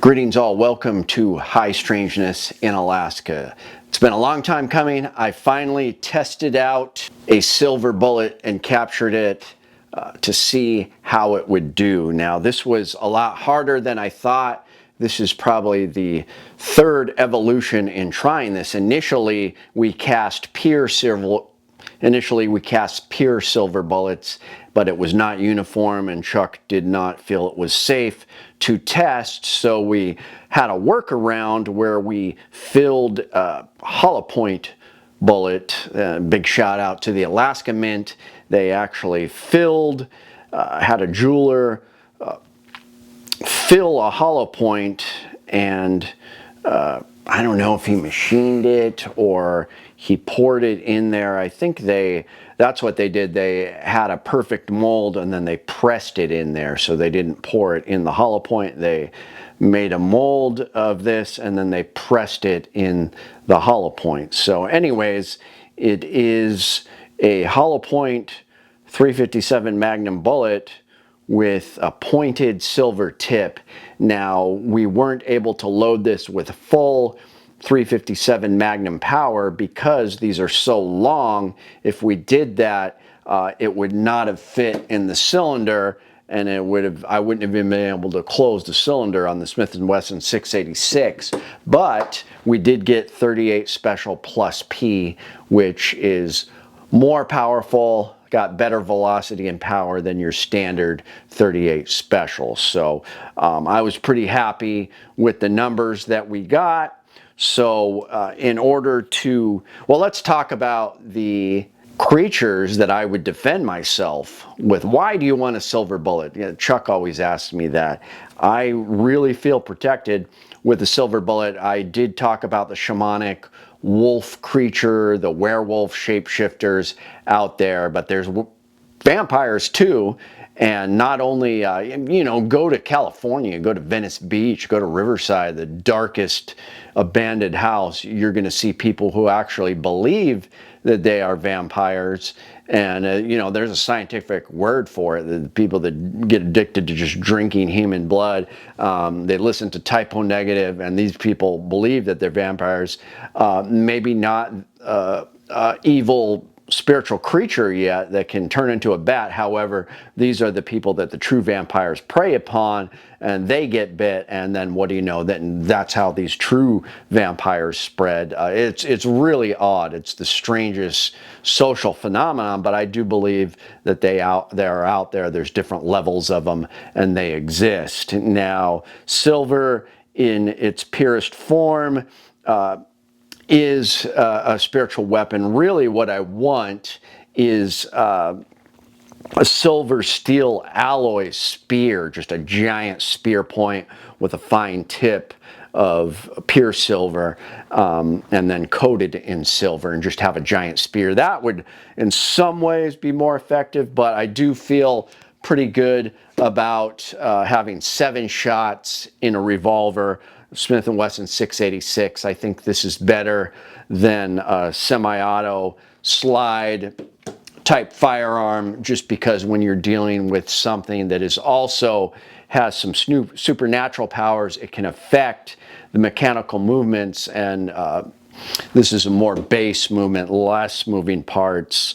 Greetings all, welcome to High Strangeness in Alaska. It's been a long time coming. I finally tested out a silver bullet and captured it to see how it would do. Now this was a lot harder than I thought. This is probably the third evolution in trying this. Initially we cast pure silver bullets, but it was not uniform and Chuck did not feel it was safe to test, so we had a workaround where we filled a hollow point bullet. Big shout out to the Alaska Mint. They actually had a jeweler fill a hollow point, and I don't know if he machined it or he poured it in there. I think that's what they did. They had a perfect mold and then they pressed it in there. So they didn't pour it in the hollow point. They made a mold of this and then they pressed it in the hollow point. So anyways, it is a hollow point 357 Magnum bullet with a pointed silver tip. Now, we weren't able to load this with full 357 Magnum power because these are so long. If we did that, it would not have fit in the cylinder, and I wouldn't have been able to close the cylinder on the Smith & Wesson 686. But we did get 38 Special Plus P, which is more powerful, got better velocity and power than your standard 38 Special. So I was pretty happy with the numbers that we got. So let's talk about the creatures that I would defend myself with. Why do you want a silver bullet? You know, Chuck always asks me that. I really feel protected with the silver bullet. I did talk about the shamanic wolf creature, the werewolf shapeshifters out there, but there's vampires too. And not only, go to California, go to Venice Beach, go to Riverside, the darkest abandoned house, you're going to see people who actually believe that they are vampires. And, there's a scientific word for it. The people that get addicted to just drinking human blood, they listen to typo negative, and these people believe that they're vampires. Maybe not evil spiritual creature yet that can turn into a bat. However, these are the people that the true vampires prey upon, and they get bit, and then what do you know, that's how these true vampires spread. It's really odd. It's the strangest social phenomenon, but I do believe that they're out there. There's different levels of them, and they exist. Now, silver in its purest form is a spiritual weapon. Really what I want is a silver steel alloy spear, just a giant spear point with a fine tip of pure silver, and then coated in silver, and just have a giant spear. That would in some ways be more effective, but I do feel pretty good about having 7 shots in a revolver, Smith & Wesson 686. I think this is better than a semi-auto slide type firearm, just because when you're dealing with something that is also has some supernatural powers, it can affect the mechanical movements, and this is a more base movement, less moving parts.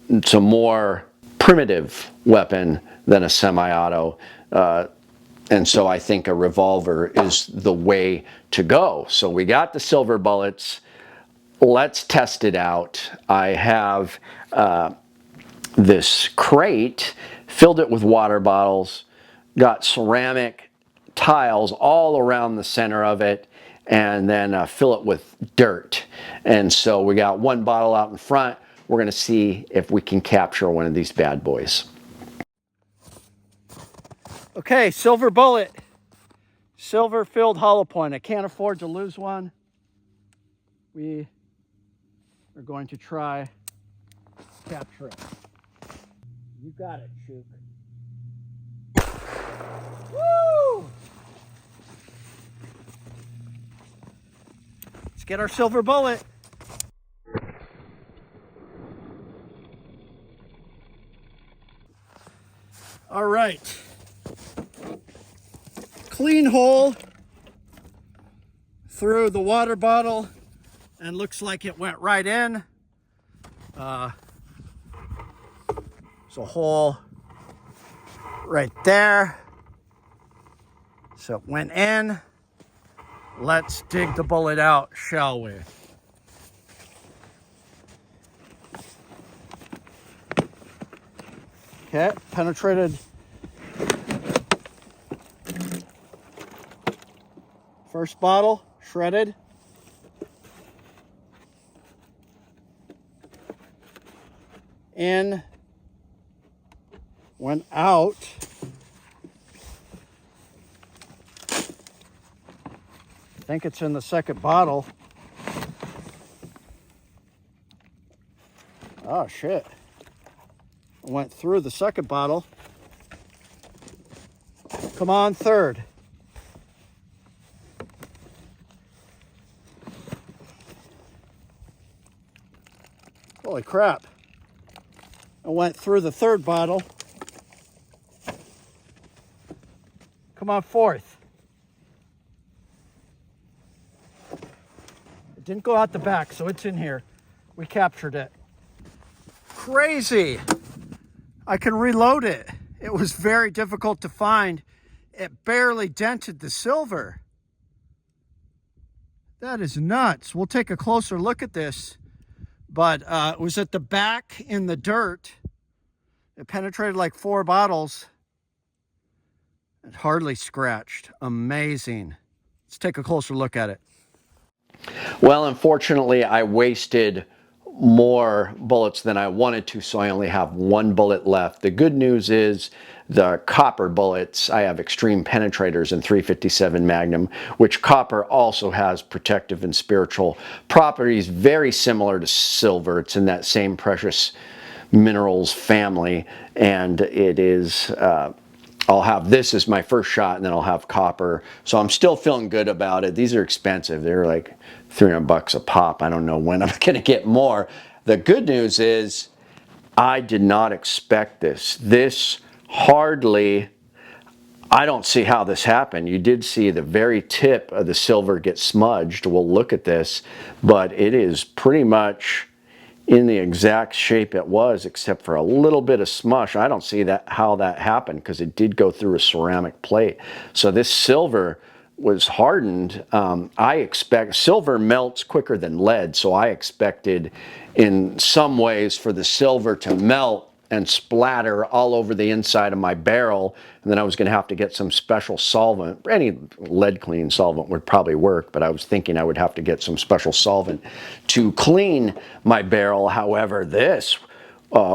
It's a more primitive weapon than a semi-auto. And so I think a revolver is the way to go. So we got the silver bullets. Let's test it out. I have this crate, filled it with water bottles, got ceramic tiles all around the center of it, and then fill it with dirt. And so we got one bottle out in front. We're going to see if we can capture one of these bad boys. Okay, silver bullet, silver filled hollow point. I can't afford to lose one. We are going to try capture it. You got it, Chuke. Woo! Let's get our silver bullet. All right. Clear. clean hole through the water bottle, and looks like it went right in. There's a hole right there. So it went in. Let's dig the bullet out, shall we? Okay, penetrated. First bottle, shredded. In, went out. I think it's in the second bottle. Oh shit. Went through the second bottle. Come on, third. Holy crap. I went through the third bottle. Come on, fourth. It didn't go out the back, so it's in here. We captured it. Crazy. I can reload it. It was very difficult to find. It barely dented the silver. That is nuts. We'll take a closer look at this. But it was at the back in the dirt. It penetrated like 4 bottles. It hardly scratched. Amazing. Let's take a closer look at it. Well, unfortunately, I wasted more bullets than I wanted to, so I only have 1 bullet left. The good news is the copper bullets, I have extreme penetrators in 357 Magnum, which copper also has protective and spiritual properties very similar to silver. It's in that same precious minerals family, and it is I'll have this as my first shot, and then I'll have copper. So I'm still feeling good about it. These are expensive. They're like $300 a pop. I don't know when I'm going to get more. The good news is I did not expect this. This hardly, I don't see how this happened. You did see the very tip of the silver get smudged. We'll look at this, but it is pretty much in the exact shape it was, except for a little bit of smush. I don't see that how that happened, because it did go through a ceramic plate. So this silver was hardened. I expect silver melts quicker than lead, so I expected in some ways for the silver to melt and splatter all over the inside of my barrel, and then I was going to have to get some special solvent. Any lead clean solvent would probably work, but I was thinking I would have to get some special solvent to clean my barrel. However, this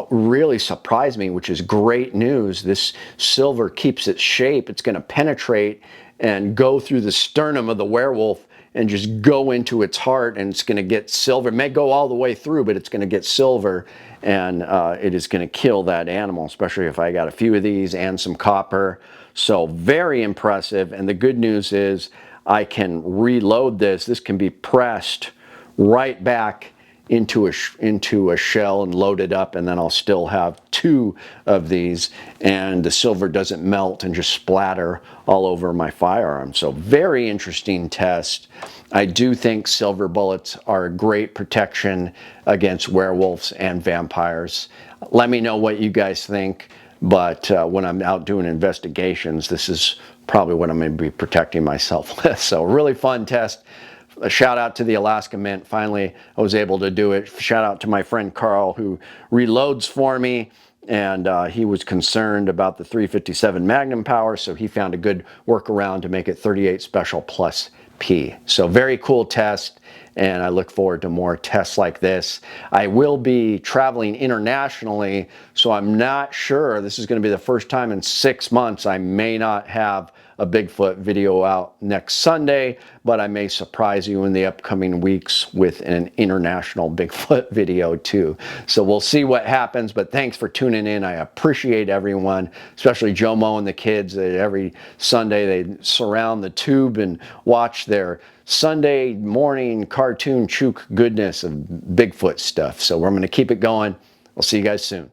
really surprised me, which is great news. This silver keeps its shape. It's going to penetrate and go through the sternum of the werewolf and just go into its heart, and it's going to get silver. It may go all the way through, but it's going to get silver, and it is going to kill that animal, especially if I got a few of these and some copper. So very impressive. And the good news is I can reload this. This can be pressed right back into a shell and load it up, and then I'll still have 2 of these, and the silver doesn't melt and just splatter all over my firearm. So very interesting test. I do think silver bullets are a great protection against werewolves and vampires. Let me know what you guys think, but when I'm out doing investigations, this is probably what I'm going to be protecting myself with. So really fun test. A shout out to the Alaska Mint. Finally, I was able to do it. Shout out to my friend Carl, who reloads for me, and he was concerned about the 357 Magnum power, so he found a good workaround to make it 38 Special Plus P. So very cool test, and I look forward to more tests like this. I will be traveling internationally, so I'm not sure. This is going to be the first time in 6 months I may not have a Bigfoot video out next Sunday, but I may surprise you in the upcoming weeks with an international Bigfoot video too. So we'll see what happens, but thanks for tuning in. I appreciate everyone, especially Jomo and the kids. Every Sunday they surround the tube and watch their Sunday morning cartoon Chuke goodness of Bigfoot stuff. So we're going to keep it going. We'll see you guys soon.